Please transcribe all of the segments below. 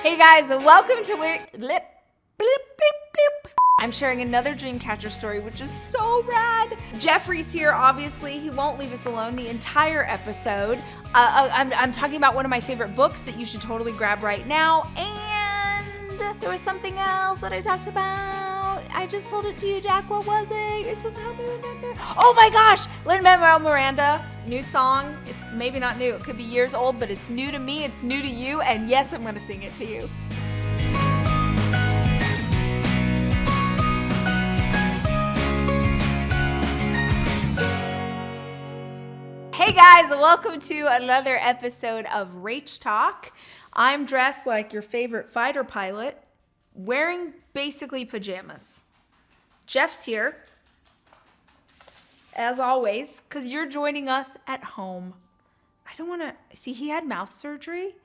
Hey guys, welcome to Where Blip, blip, blip, blip. I'm sharing another Dreamcatcher story, which is so rad. Jeffrey's here, obviously. He won't leave us alone the entire episode. I'm talking about one of my favorite books that you should totally grab right now. And there was something else that I talked about. I just told it to you, Jack. What was it? You're supposed to help me remember. Oh my gosh! Lin-Manuel Miranda, new song. It's maybe not new. It could be years old, but it's new to me. It's new to you. And yes, I'm going to sing it to you. Hey guys, welcome to another episode of Rach Talk. I'm dressed like your favorite fighter pilot, wearing basically pajamas. Jeff's here, as always, because you're joining us at home. I don't want to, see, he had mouth surgery,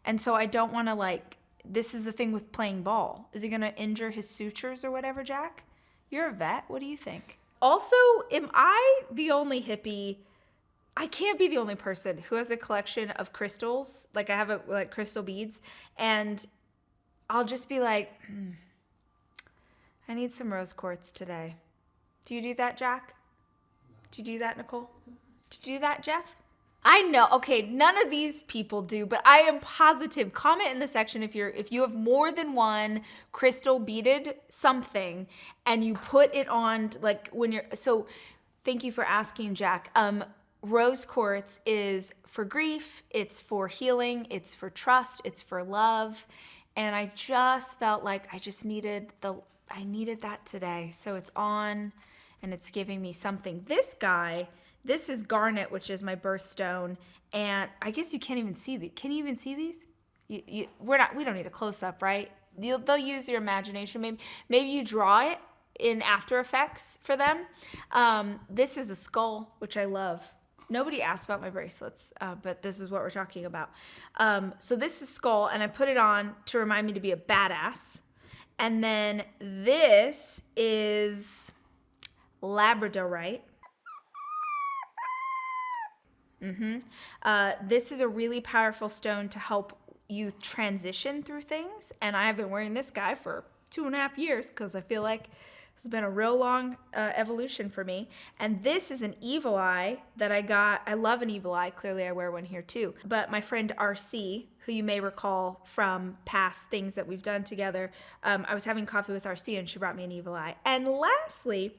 and so I don't want to this is the thing with playing ball. Is he going to injure his sutures or whatever, Jack? You're a vet. What do you think? Also, am I the only hippie? I can't be the only person who has a collection of crystals. I have crystal beads, and I'll just be like, I need some rose quartz today. Do you do that, Jack? Do you do that, Nicole? Do you do that, Jeff? I know. Okay, none of these people do, but I am positive. Comment in the section if you have more than one crystal beaded something and you put it on when you're. So, thank you for asking, Jack. Rose quartz is for grief, it's for healing, it's for trust, it's for love. And I just felt like I needed that today. So it's on and it's giving me something. This is garnet, which is my birthstone. And I guess you can't even see these. Can you even see these? We don't need a close up, right? They'll use your imagination. Maybe you draw it in After Effects for them. This is a skull, which I love. Nobody asked about my bracelets, but this is what we're talking about. So this is skull, and I put it on to remind me to be a badass. And then this is labradorite. This is a really powerful stone to help you transition through things. And I have been wearing this guy for 2.5 years because I feel like this has been a real long evolution for me. And this is an evil eye that I got. I love an evil eye. Clearly, I wear one here too. But my friend RC, who you may recall from past things that we've done together, I was having coffee with RC and she brought me an evil eye. And lastly,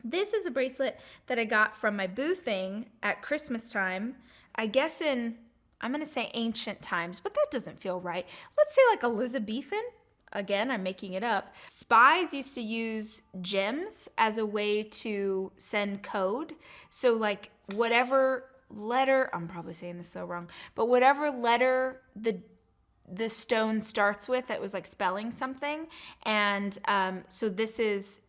this is a bracelet that I got from my boo thing at Christmas time. I guess I'm going to say ancient times, but that doesn't feel right. Let's say Elizabethan. Again, I'm making it up. Spies used to use gems as a way to send code. So whatever letter, I'm probably saying this so wrong, but whatever letter the stone starts with, it was spelling something. And so this is,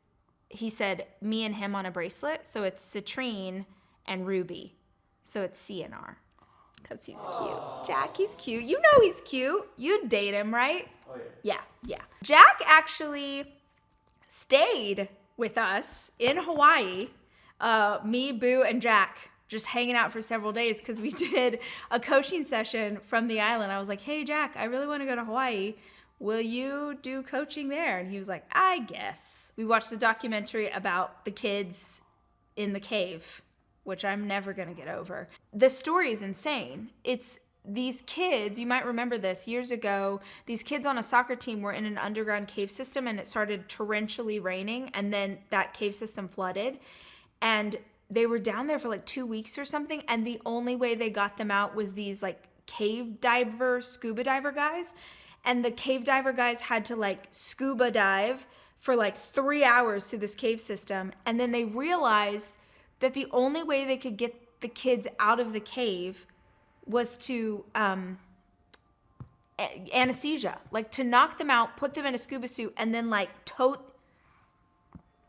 he said, me and him on a bracelet. So it's citrine and ruby. So it's CNR. Because he's cute. Jack, he's cute. You know he's cute. You'd date him, right? Oh, yeah. Yeah. Jack actually stayed with us in Hawaii, me, Boo, and Jack, just hanging out for several days because we did a coaching session from the island. I was like, hey, Jack, I really want to go to Hawaii. Will you do coaching there? And he was like, I guess. We watched a documentary about the kids in the cave, which I'm never going to get over. The story is insane. It's these kids, you might remember this, years ago, these kids on a soccer team were in an underground cave system and it started torrentially raining and then that cave system flooded. And they were down there for 2 weeks or something. And the only way they got them out was these cave diver, scuba diver guys. And the cave diver guys had to scuba dive for 3 hours through this cave system. And then they realized that the only way they could get the kids out of the cave was to anesthesia, to knock them out, put them in a scuba suit, and then tote.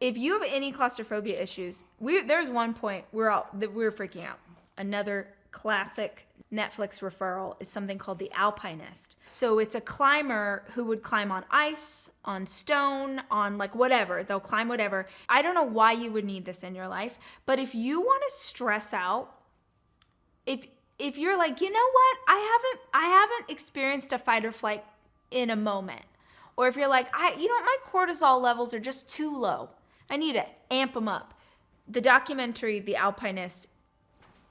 If you have any claustrophobia issues, there's one point we were freaking out. Another classic Netflix referral is something called The Alpinist. So it's a climber who would climb on ice, on stone, on whatever. They'll climb whatever. I don't know why you would need this in your life, but if you want to stress out, if you're you know what, I haven't experienced a fight or flight in a moment. Or if you're like, my cortisol levels are just too low. I need to amp them up. The documentary, The Alpinist,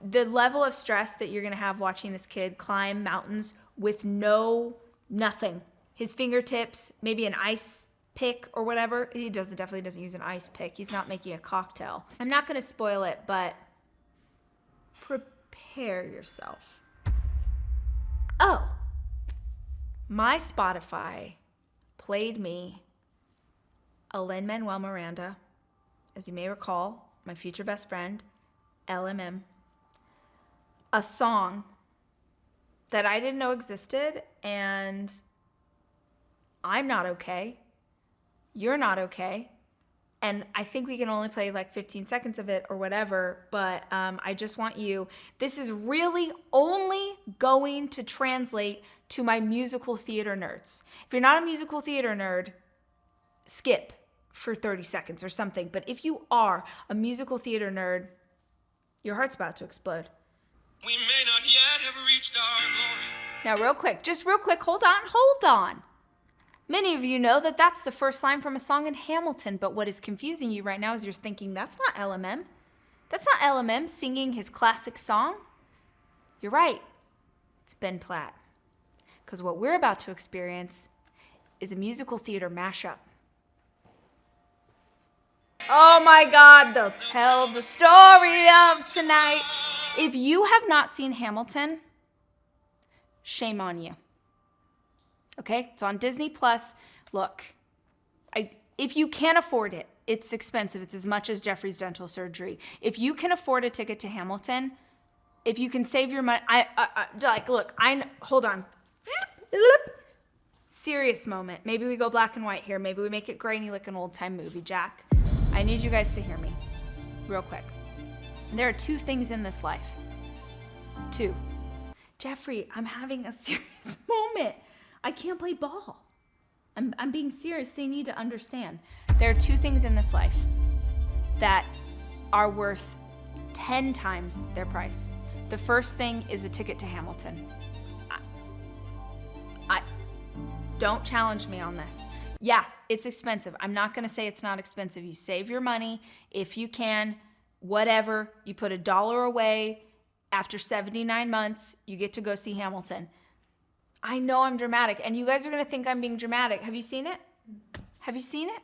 the level of stress that you're going to have watching this kid climb mountains with nothing. His fingertips, maybe an ice pick or whatever. He definitely doesn't use an ice pick. He's not making a cocktail. I'm not going to spoil it, but prepare yourself. Oh, my Spotify played me a Lin-Manuel Miranda, as you may recall, my future best friend, LMM, a song that I didn't know existed, and I'm not okay. You're not okay. And I think we can only play like 15 seconds of it or whatever, but I just want you, this is really only going to translate to my musical theater nerds. If you're not a musical theater nerd, skip for 30 seconds or something. But if you are a musical theater nerd, your heart's about to explode. We may not yet have reached our glory. Now real quick, hold on. Many of you know that that's the first line from a song in Hamilton, but what is confusing you right now is you're thinking, that's not LMM. That's not LMM singing his classic song. You're right, it's Ben Platt. Because what we're about to experience is a musical theater mashup. Oh my God, they'll tell the story of tonight. If you have not seen Hamilton, shame on you. Okay, it's on Disney Plus. Look, if you can't afford it, it's expensive. It's as much as Jeffrey's dental surgery. If you can afford a ticket to Hamilton, if you can save your money, hold on. Serious moment. Maybe we go black and white here. Maybe we make it grainy like an old time movie, Jack. I need you guys to hear me real quick. There are two things in this life. Two. Jeffrey, I'm having a serious moment. I can't play ball. I'm being serious. They need to understand. There are two things in this life that are worth 10 times their price. The first thing is a ticket to Hamilton. I don't challenge me on this. Yeah, it's expensive. I'm not going to say it's not expensive. You save your money if you can, whatever. You put $1 away. After 79 months, you get to go see Hamilton. I know I'm dramatic, and you guys are going to think I'm being dramatic. Have you seen it? Have you seen it?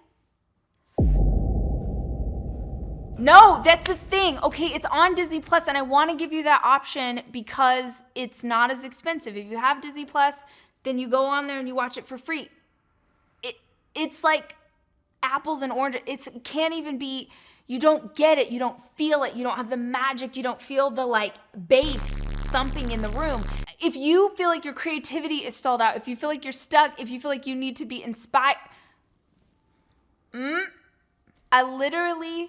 No, that's the thing. Okay, it's on Disney Plus, and I want to give you that option because it's not as expensive. If you have Disney Plus, then you go on there and you watch it for free. It's like apples and oranges. It can't even be, you don't get it. You don't feel it. You don't have the magic. You don't feel the bass thumping in the room. If you feel like your creativity is stalled out, if you feel like you're stuck, if you feel like you need to be inspired, I literally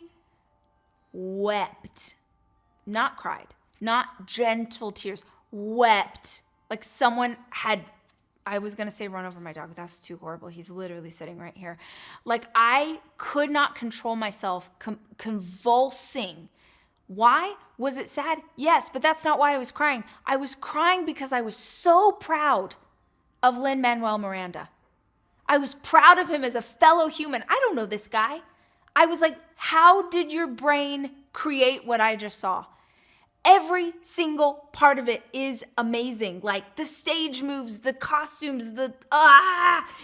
wept. Not cried. Not gentle tears. Wept. Like someone had, I was going to say run over my dog, but that's too horrible. He's literally sitting right here. Like I could not control myself, convulsing. Why? Was it sad? Yes, but that's not why I was crying. I was crying because I was so proud of Lin-Manuel Miranda. I was proud of him as a fellow human. I don't know this guy. I was like, how did your brain create what I just saw? Every single part of it is amazing. Like the stage moves, the costumes,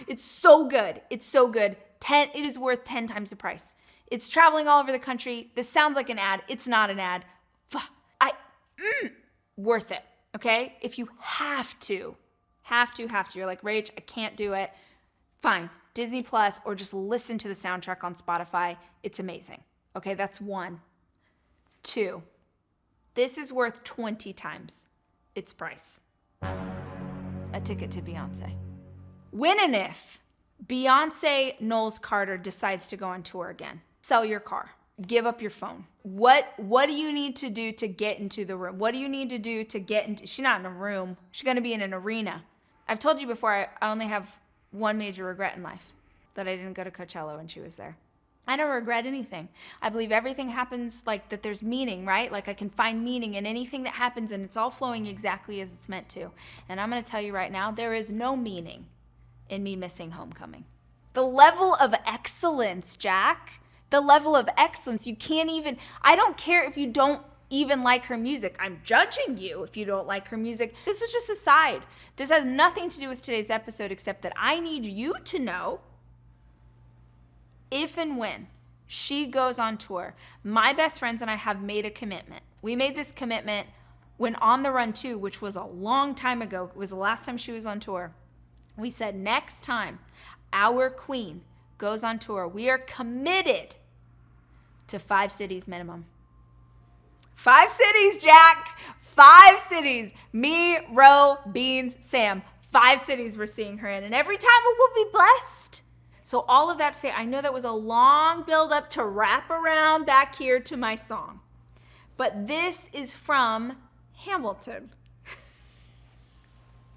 it's so good. It's so good. It is worth 10 times the price. It's traveling all over the country. This sounds like an ad. It's not an ad. Worth it, okay? If you have to. You're like, Rach, I can't do it. Fine, Disney Plus, or just listen to the soundtrack on Spotify. It's amazing. Okay, that's one. Two, this is worth 20 times its price. A ticket to Beyonce. When and if Beyonce Knowles Carter decides to go on tour again, sell your car, give up your phone. What do you need to do to get into the room? What do you need to do to get into, she's not in a room, she's gonna be in an arena. I've told you before, I only have one major regret in life, that I didn't go to Coachella when she was there. I don't regret anything. I believe everything happens like that there's meaning, right? Like I can find meaning in anything that happens and it's all flowing exactly as it's meant to. And I'm gonna tell you right now, there is no meaning in me missing homecoming. The level of excellence, Jack. The level of excellence. You can't even, I don't care if you don't even like her music. I'm judging you if you don't like her music. This was just a side. This has nothing to do with today's episode except that I need you to know if and when she goes on tour, my best friends and I have made a commitment. We made this commitment when On the Run 2, which was a long time ago, it was the last time she was on tour. We said next time our queen goes on tour, we are committed to 5 cities minimum. 5 cities, Jack. 5 cities. Me, Ro, Beans, Sam. 5 cities we're seeing her in. And every time we will be blessed. So all of that to say, I know that was a long build up to wrap around back here to my song. But this is from Hamilton.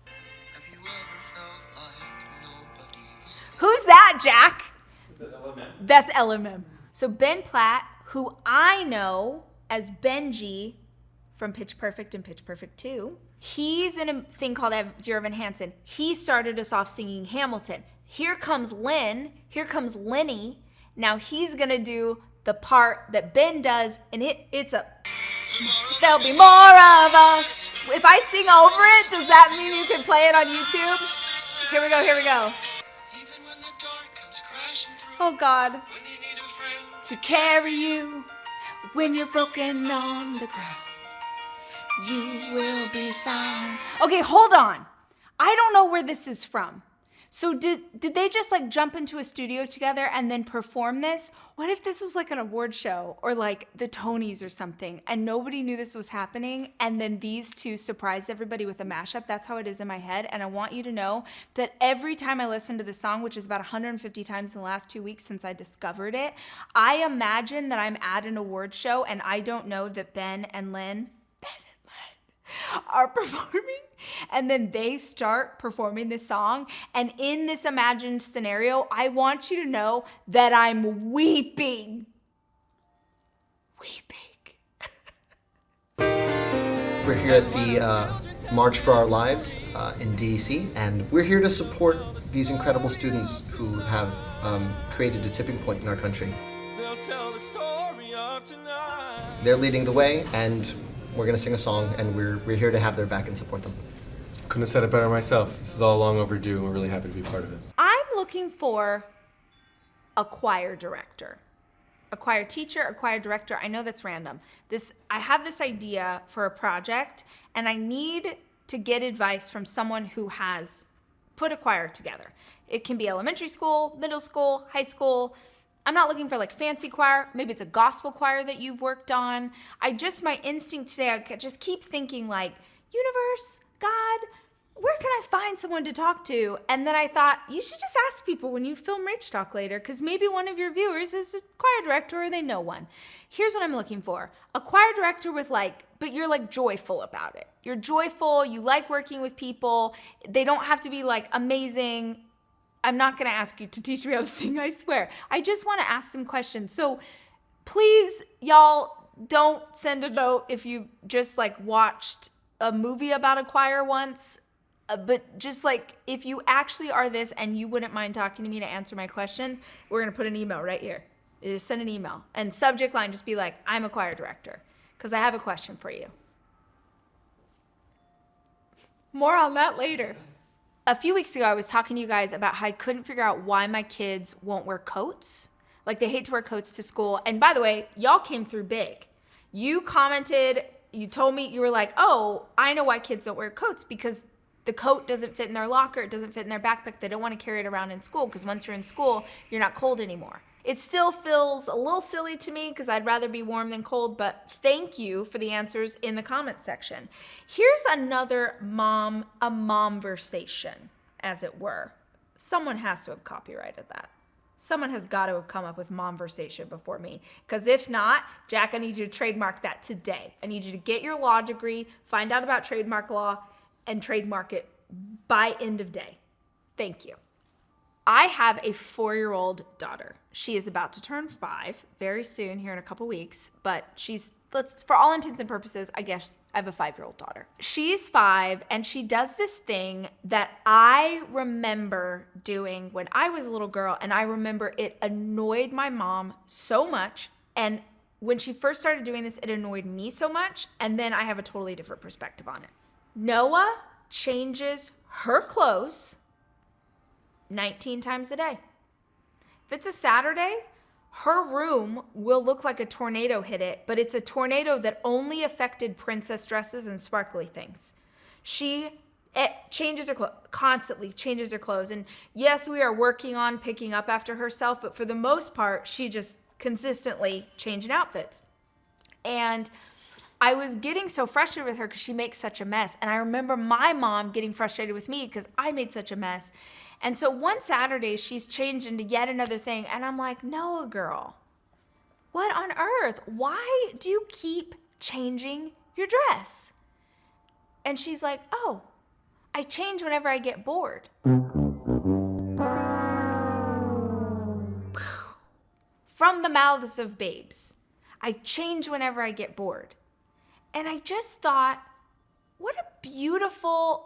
Have you ever felt like nobody was there? Who's that, Jack? Is that LMM? That's LMM. So Ben Platt, who I know as Benji from Pitch Perfect and Pitch Perfect 2, he's in a thing called Dear Evan Hansen. He started us off singing Hamilton. Here comes Lynn. Here comes Lenny. Now he's going to do the part that Ben does, and it's a... There'll be more of us. If I sing over it, does that mean you can play it on YouTube? Here we go, here we go. Even when the dark comes crashing through, Oh, God. when you need a friend, To carry you when you're broken on the ground, you will be found. Okay, hold on. I don't know where this is from. So did they just like jump into a studio together and then perform this? What if this was like an award show or like the Tonys or something and nobody knew this was happening and then these two surprised everybody with a mashup? That's how it is in my head. And I want you to know that every time I listen to the song, which is about 150 times in the last 2 weeks since I discovered it, I imagine that I'm at an award show and I don't know that Ben and Lynn are performing, and then they start performing this song, and in this imagined scenario, I want you to know that I'm weeping. We're here at the March for Our Lives in DEC, and we're here to support these incredible students who have created a tipping point in our country. they'll tell the story of tonight. They're leading the way, and we're going to sing a song, and we're here to have their back and support them. Couldn't have said it better myself. This is all long overdue, and we're really happy to be part of it. I'm looking for a choir director, a choir teacher, a choir director. I know that's random. I have this idea for a project, and I need to get advice from someone who has put a choir together. It can be elementary school, middle school, high school. I'm not looking for like fancy choir. Maybe it's a gospel choir that you've worked on. My instinct today, I just keep thinking like, universe, God, where can I find someone to talk to? And then I thought, you should just ask people when you film Rach Talk later, because maybe one of your viewers is a choir director or they know one. Here's what I'm looking for. A choir director with but you're like joyful about it. You're joyful, you like working with people. They don't have to be like amazing. I'm not going to ask you to teach me how to sing, I swear. I just want to ask some questions. So please, y'all, don't send a note if you just like watched a movie about a choir once. But just like, if you actually are this and you wouldn't mind talking to me to answer my questions, we're going to put an email right here. You just send an email. And subject line, just be like, I'm a choir director. Because I have a question for you. More on that later. A few weeks ago, I was talking to you guys about how I couldn't figure out why my kids won't wear coats. Like, they hate to wear coats to school. And by the way, y'all came through big. You commented, you told me, you were like, oh, I know why kids don't wear coats, because the coat doesn't fit in their locker, it doesn't fit in their backpack. They don't want to carry it around in school, because once you're in school, you're not cold anymore. It still feels a little silly to me because I'd rather be warm than cold, but thank you for the answers in the comment section. Here's another momversation, as it were. Someone has to have copyrighted that. Someone has got to have come up with momversation before me, because if not, Jack, I need you to trademark that today. I need you to get your law degree, find out about trademark law, and trademark it by end of day. Thank you. I have a 4-year-old daughter. She is about to turn 5 very soon, here in a couple weeks, but she's for all intents and purposes, I guess I have a 5-year-old daughter. She's 5 and she does this thing that I remember doing when I was a little girl, and I remember it annoyed my mom so much. And when she first started doing this, it annoyed me so much, and then I have a totally different perspective on it. Noah changes her clothes 19 times a day. If it's a Saturday, her room will look like a tornado hit it, but it's a tornado that only affected princess dresses and sparkly things. She changes her clothes, constantly changes her clothes. And yes, we are working on picking up after herself, but for the most part, she just consistently changing outfits. And I was getting so frustrated with her because she makes such a mess. And I remember my mom getting frustrated with me because I made such a mess. And so one Saturday, she's changed into yet another thing. And I'm like, Noah, girl, what on earth? Why do you keep changing your dress? And she's like, oh, I change whenever I get bored. From the mouths of babes. I change whenever I get bored. And I just thought, what a beautiful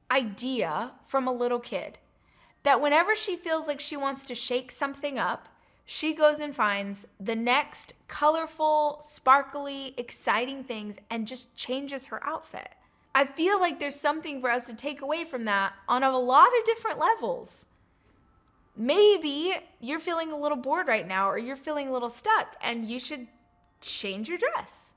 idea from a little kid, that whenever she feels like she wants to shake something up, she goes and finds the next colorful, sparkly, exciting things and just changes her outfit. I feel like there's something for us to take away from that on a lot of different levels. Maybe you're feeling a little bored right now, or you're feeling a little stuck, and you should change your dress,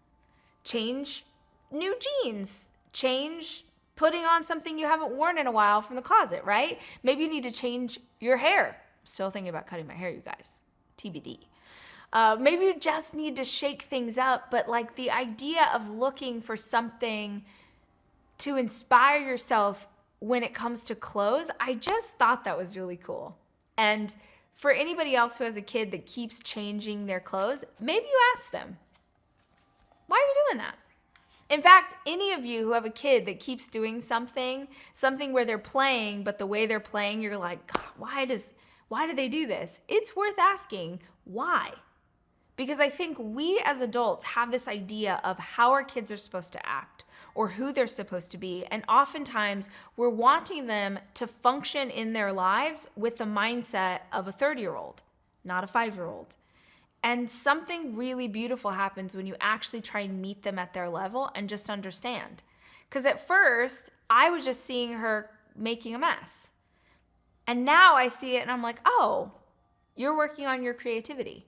change new jeans, change putting on something you haven't worn in a while from the closet, right? Maybe you need to change your hair. Still thinking about cutting my hair, you guys. TBD. Maybe you just need to shake things up, but like the idea of looking for something to inspire yourself when it comes to clothes, I just thought that was really cool. And for anybody else who has a kid that keeps changing their clothes, maybe you ask them, why are you doing that? In fact, any of you who have a kid that keeps doing something where they're playing, but the way they're playing, you're like, God, why do they do this? It's worth asking why. Because I think we as adults have this idea of how our kids are supposed to act or who they're supposed to be. And oftentimes we're wanting them to function in their lives with the mindset of a 30-year-old, not a 5-year-old. And something really beautiful happens when you actually try and meet them at their level and just understand. Because at first, I was just seeing her making a mess. And now I see it and I'm like, oh, you're working on your creativity.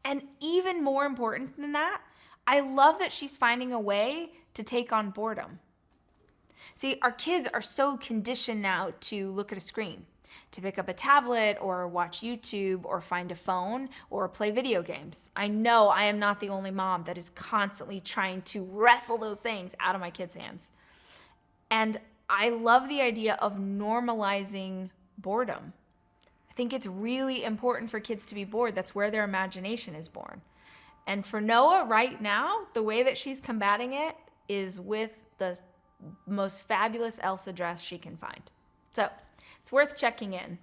And even more important than that, I love that she's finding a way to take on boredom. See, our kids are so conditioned now to look at a screen, to pick up a tablet or watch YouTube or find a phone or play video games. I know I am not the only mom that is constantly trying to wrestle those things out of my kids' hands. And I love the idea of normalizing boredom. I think it's really important for kids to be bored. That's where their imagination is born. And for Noah right now, the way that she's combating it is with the most fabulous Elsa dress she can find. So it's worth checking in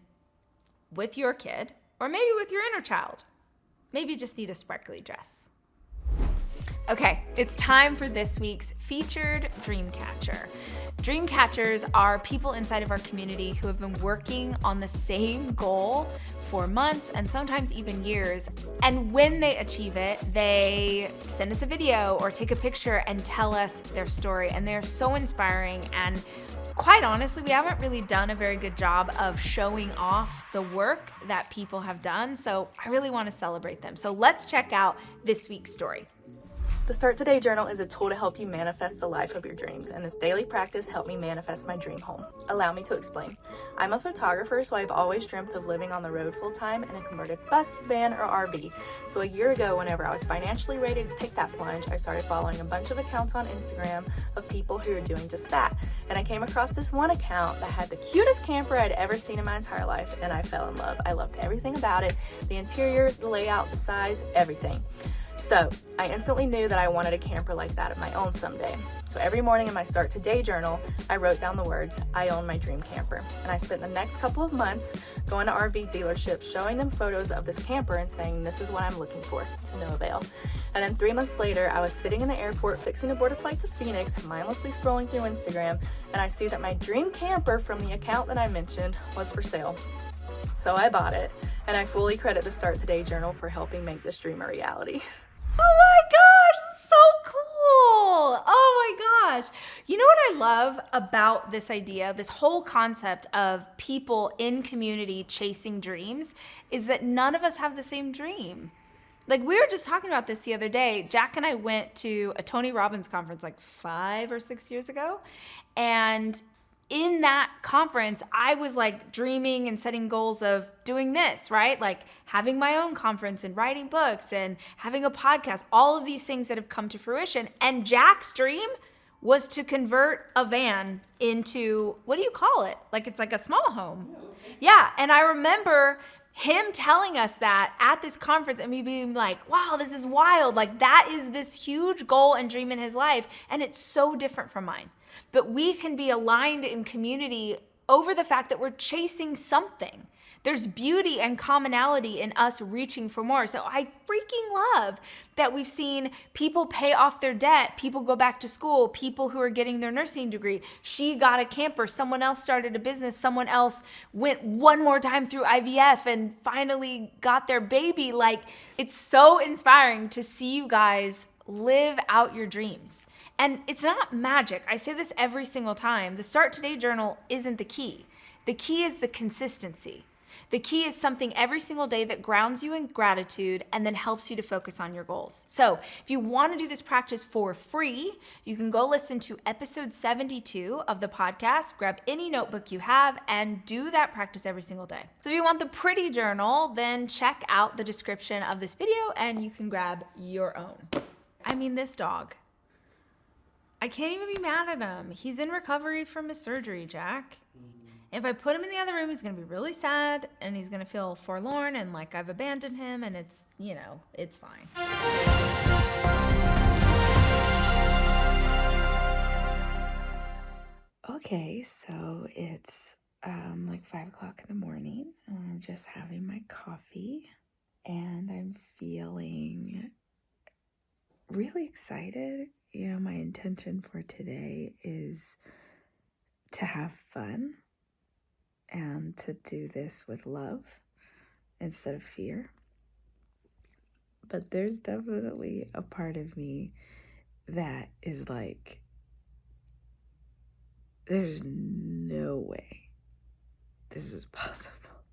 with your kid, or maybe with your inner child. Maybe you just need a sparkly dress. Okay, it's time for this week's featured Dreamcatcher. Dreamcatchers are people inside of our community who have been working on the same goal for months and sometimes even years. And when they achieve it, they send us a video or take a picture and tell us their story. And they're so inspiring. And quite honestly, we haven't really done a very good job of showing off the work that people have done. So I really want to celebrate them. So let's check out this week's story. The Start Today Journal is a tool to help you manifest the life of your dreams, and this daily practice helped me manifest my dream home. Allow me to explain. I'm a photographer, so I've always dreamt of living on the road full-time in a converted bus, van, or RV. So a year ago, whenever I was financially ready to take that plunge, I started following a bunch of accounts on Instagram of people who are doing just that. And I came across this one account that had the cutest camper I'd ever seen in my entire life, and I fell in love. I loved everything about it, the interior, the layout, the size, everything. So I instantly knew that I wanted a camper like that of my own someday. So every morning in my Start Today journal, I wrote down the words, I own my dream camper. And I spent the next couple of months going to RV dealerships, showing them photos of this camper and saying, this is what I'm looking for, to no avail. And then 3 months later, I was sitting in the airport fixing to board a flight to Phoenix, mindlessly scrolling through Instagram, and I see that my dream camper from the account that I mentioned was for sale. So I bought it, and I fully credit the Start Today journal for helping make this dream a reality. Oh my gosh, so cool. Oh my gosh. You know what I love about this idea, this whole concept of people in community chasing dreams, is that none of us have the same dream. Like, we were just talking about this the other day. Jack and I went to a Tony Robbins conference like 5 or 6 years ago. And in that conference, I was like dreaming and setting goals of doing this, right? Like having my own conference and writing books and having a podcast, all of these things that have come to fruition. And Jack's dream was to convert a van into, what do you call it? Like, it's like a small home. Yeah. And I remember him telling us that at this conference and me being like, wow, this is wild. Like, that is this huge goal and dream in his life. And it's so different from mine. But we can be aligned in community over the fact that we're chasing something. There's beauty and commonality in us reaching for more. So I freaking love that we've seen people pay off their debt, people go back to school, people who are getting their nursing degree. She got a camper, someone else started a business, someone else went one more time through IVF and finally got their baby. Like, it's so inspiring to see you guys live out your dreams. And it's not magic. I say this every single time. The Start Today journal isn't the key. The key is the consistency. The key is something every single day that grounds you in gratitude and then helps you to focus on your goals. So if you want to do this practice for free, you can go listen to episode 72 of the podcast, grab any notebook you have, and do that practice every single day. So if you want the pretty journal, then check out the description of this video and you can grab your own. I mean, this dog. I can't even be mad at him. He's in recovery from his surgery, Jack. If I put him in the other room, he's going to be really sad and he's going to feel forlorn and like I've abandoned him, and it's, you know, it's fine. Okay, so it's like 5 o'clock in the morning and I'm just having my coffee and I'm feeling really excited. You know, my intention for today is to have fun and to do this with love instead of fear. But there's definitely a part of me that is like, there's no way this is possible.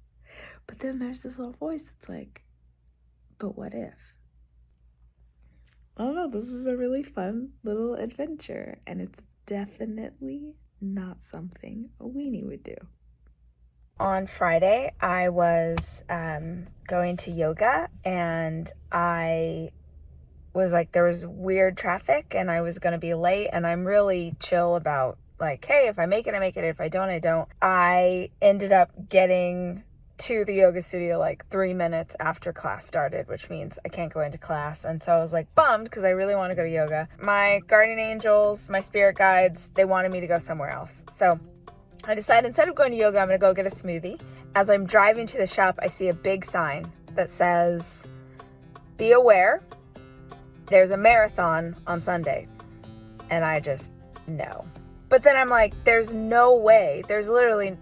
But then there's this little voice that's like, but what if? I don't know, this is a really fun little adventure, and it's definitely not something a weenie would do. On Friday, I was going to yoga, and I was like, there was weird traffic, and I was going to be late, and I'm really chill about, like, hey, if I make it, I make it. If I don't, I don't. I ended up getting to the yoga studio like 3 minutes after class started, which means I can't go into class. And so I was like bummed because I really want to go to yoga. My guardian angels, my spirit guides, they wanted me to go somewhere else. So I decided instead of going to yoga, I'm going to go get a smoothie. As I'm driving to the shop, I see a big sign that says, be aware, there's a marathon on Sunday. And I just, no. But then I'm like, there's no way. There's literally,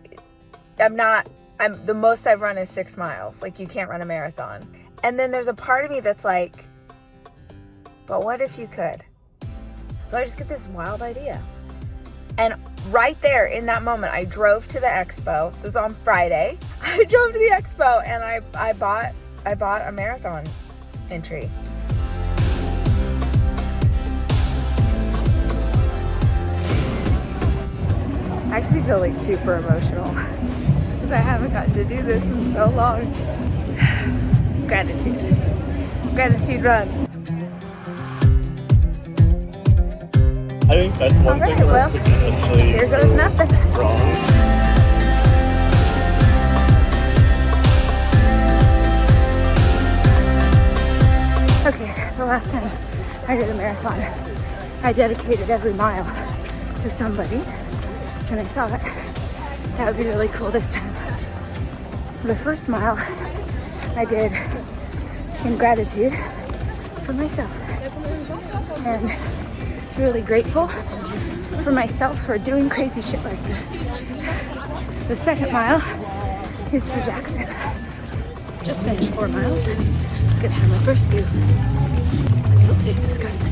the most I've run is 6 miles. Like, you can't run a marathon. And then there's a part of me that's like, but what if you could? So I just get this wild idea. And right there in that moment, I drove to the expo. This was on Friday. I drove to the expo and I bought a marathon entry. I actually feel like super emotional. I haven't gotten to do this in so long. Gratitude run. I think that's one thing we're potentially here goes nothing. wrong. Okay, the last time I did a marathon, I dedicated every mile to somebody, and I thought that would be really cool this time. So the first mile I did in gratitude for myself, and really grateful for myself for doing crazy shit like this. The second mile is for Jackson. Just finished 4 miles. Gonna have my first beer. It still tastes disgusting.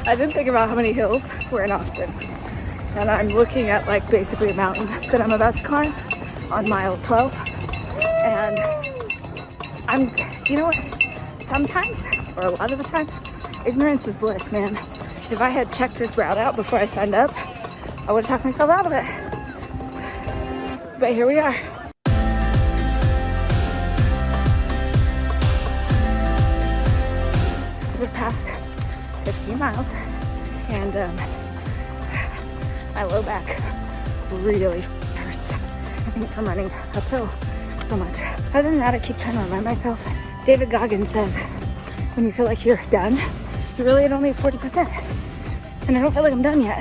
I didn't think about how many hills were in Austin. And I'm looking at like basically a mountain that I'm about to climb on mile 12. And you know what? Sometimes, or a lot of the time, ignorance is bliss, man. If I had checked this route out before I signed up, I would have talked myself out of it. But here we are. I just passed 15 miles, and my low back really hurts. I think from running uphill so much. Other than that, I keep trying to remind myself. David Goggins says, when you feel like you're done, you're really at only 40%. And I don't feel like I'm done yet.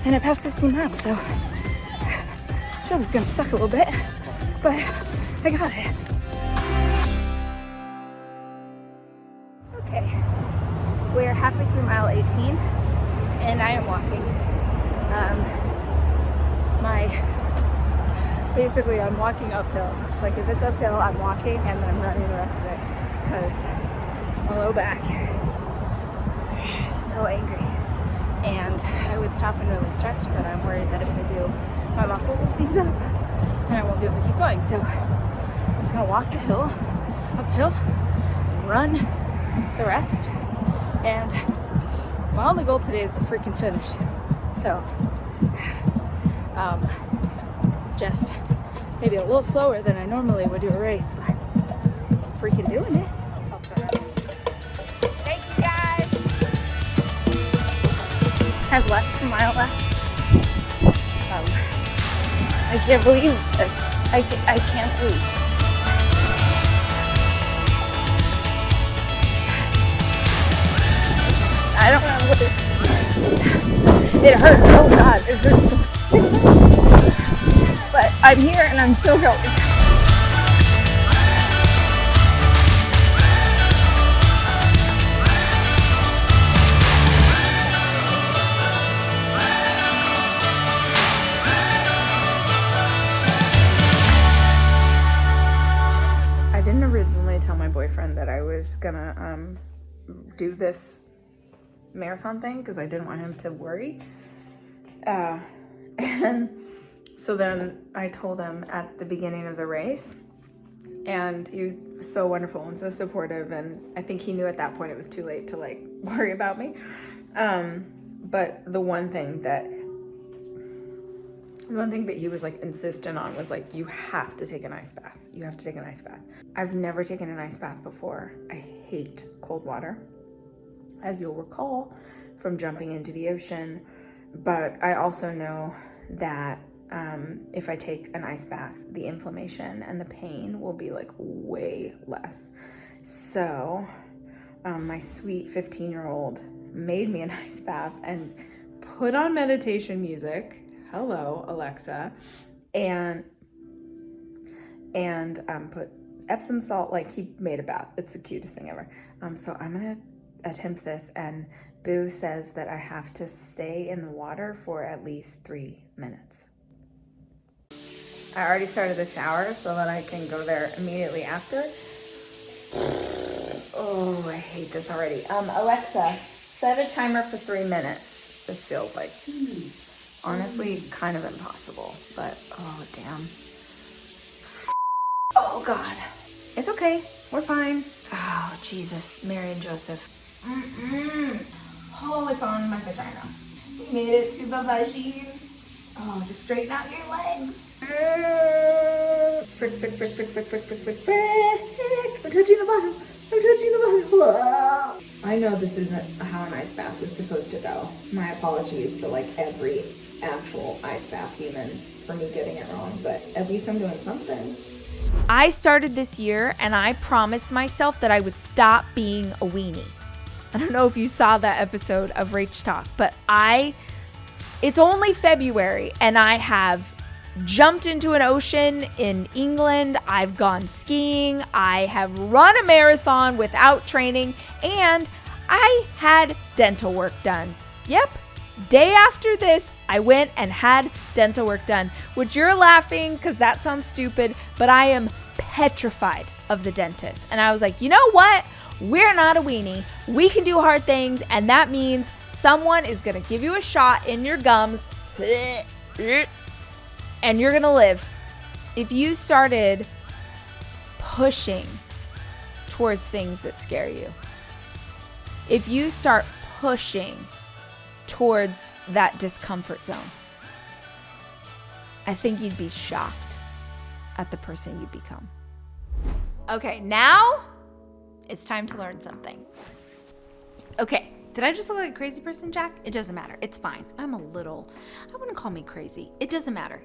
And I passed 15 miles, so I'm sure this is gonna suck a little bit, but I got it. Okay, we're halfway through mile 18, and I am walking. Basically I'm walking uphill. Like if it's uphill, I'm walking and then I'm running the rest of it because my low back is so angry. And I would stop and really stretch, but I'm worried that if I do, my muscles will seize up and I won't be able to keep going. So I'm just gonna walk the hill, uphill, run the rest. And my only goal today is to freaking finish. So, just maybe a little slower than I normally would do a race, but I'm freaking doing it. Thank you guys. I have less than a mile left. I can't believe this. I can't believe. I don't know what it hurts. Oh God, it hurts so much. But I'm here and I'm still going. I didn't originally tell my boyfriend that I was gonna do this marathon thing because I didn't want him to worry. And so then I told him at the beginning of the race, and he was so wonderful and so supportive, and I think he knew at that point it was too late to like worry about me. But the one thing that he was like insistent on was like, you have to take an ice bath. You have to take an ice bath. I've never taken an ice bath before. I hate cold water, as you'll recall from jumping into the ocean. But I also know that if I take an ice bath, the inflammation and the pain will be like way less. So my sweet 15-year-old made me an ice bath and put on meditation music. Hello, Alexa. And put Epsom salt, like he made a bath. It's the cutest thing ever. So I'm gonna attempt this, and Boo says that I have to stay in the water for at least 3 minutes. I already started the shower so that I can go there immediately after. Oh, I hate this already. Alexa, set a timer for 3 minutes. This feels like, honestly, kind of impossible, but oh, damn. Oh, God. It's okay. We're fine. Oh, Jesus. Mary and Joseph. Oh, it's on my vagina. We made it to the vagine. Oh, just straighten out your legs. Frick. I'm touching the bottom. I know this isn't how an ice bath is supposed to go. My apologies to like every actual ice bath human for me getting it wrong, but at least I'm doing something. I started this year and I promised myself that I would stop being a weenie. I don't know if you saw that episode of Rach Talk, but it's only February and I have jumped into an ocean in England. I've gone skiing. I have run a marathon without training, and I had dental work done. Yep. Day after this, I went and had dental work done, which you're laughing because that sounds stupid, but I am petrified of the dentist. And I was like, you know what? We're not a weenie. We can do hard things, and that means someone is going to give you a shot in your gums, and you're going to live. If you started pushing towards things that scare you, if you start pushing towards that discomfort zone, I think you'd be shocked at the person you become. Okay, now it's time to learn something. Okay, did I just look like a crazy person, Jack? It doesn't matter. It's fine. I wouldn't call me crazy. It doesn't matter.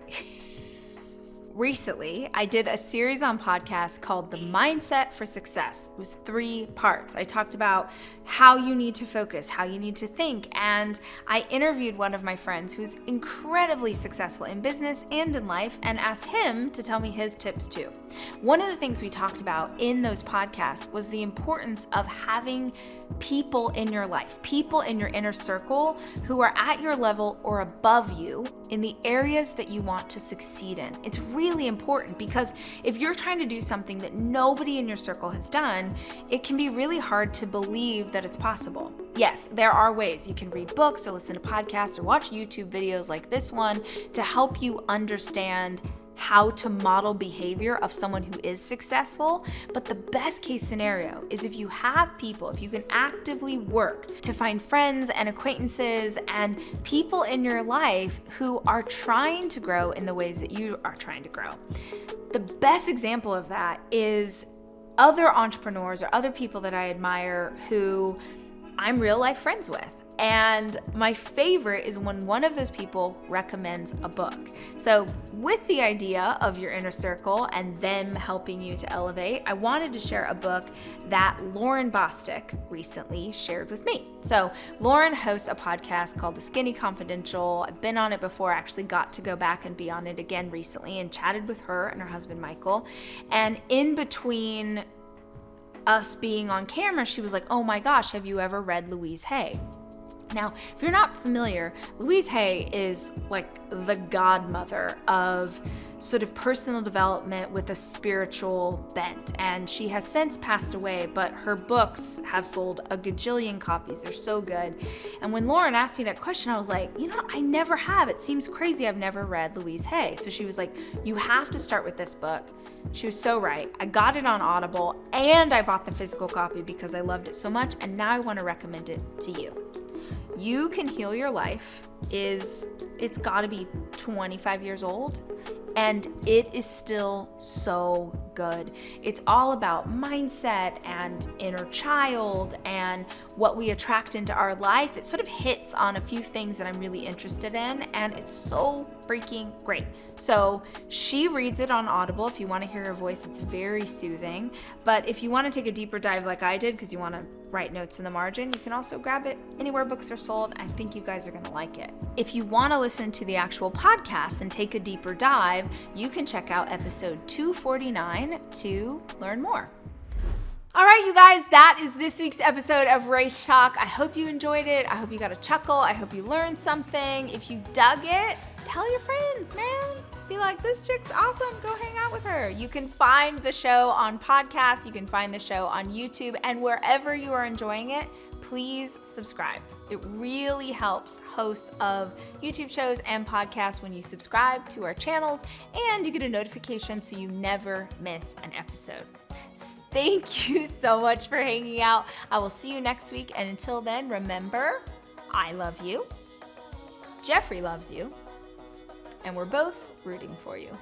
Recently, I did a series on podcasts called The Mindset for Success. It was 3 parts. I talked about how you need to focus, how you need to think, and I interviewed one of my friends who's incredibly successful in business and in life and asked him to tell me his tips too. One of the things we talked about in those podcasts was the importance of having people in your life, people in your inner circle who are at your level or above you in the areas that you want to succeed in. It's really important because if you're trying to do something that nobody in your circle has done, it can be really hard to believe that it's possible. Yes, there are ways. You can read books or listen to podcasts or watch YouTube videos like this one to help you understand how to model behavior of someone who is successful. But the best case scenario is if you have people, if you can actively work to find friends and acquaintances and people in your life who are trying to grow in the ways that you are trying to grow. The best example of that is other entrepreneurs or other people that I admire who I'm real life friends with. And my favorite is when one of those people recommends a book. So with the idea of your inner circle and them helping you to elevate, I wanted to share a book that Lauren Bostic recently shared with me. So Lauren hosts a podcast called The Skinny Confidential. I've been on it before. I actually got to go back and be on it again recently and chatted with her and her husband, Michael. And in between us being on camera, she was like, oh my gosh, have you ever read Louise Hay? Now, if you're not familiar, Louise Hay is like the godmother of sort of personal development with a spiritual bent. And she has since passed away, but her books have sold a gajillion copies. They're so good. And when Lauren asked me that question, I was like, I never have. It seems crazy. I've never read Louise Hay. So she was like, you have to start with this book. She was so right. I got it on Audible and I bought the physical copy because I loved it so much. And now I want to recommend it to you. You Can Heal Your Life it's got to be 25 years old, and it is still so good. It's all about mindset and inner child and what we attract into our life. It sort of hits on a few things that I'm really interested in, and it's so freaking great. So she reads it on Audible. If you want to hear her voice, it's very soothing. But if you want to take a deeper dive like I did, because you want to write notes in the margin, you can also grab it anywhere books are sold. I think you guys are going to like it. If you want to listen to the actual podcast and take a deeper dive, you can check out episode 249 to learn more. All right, you guys, that is this week's episode of Rach Talk. I hope you enjoyed it. I hope you got a chuckle. I hope you learned something. If you dug it, tell your friends, man. Be like, this chick's awesome. Go hang out with her. You can find the show on podcasts. You can find the show on YouTube. And wherever you are enjoying it, please subscribe. It really helps hosts of YouTube shows and podcasts when you subscribe to our channels and you get a notification so you never miss an episode. Thank you so much for hanging out. I will see you next week. And until then, remember, I love you. Jeffrey loves you. And we're both rooting for you.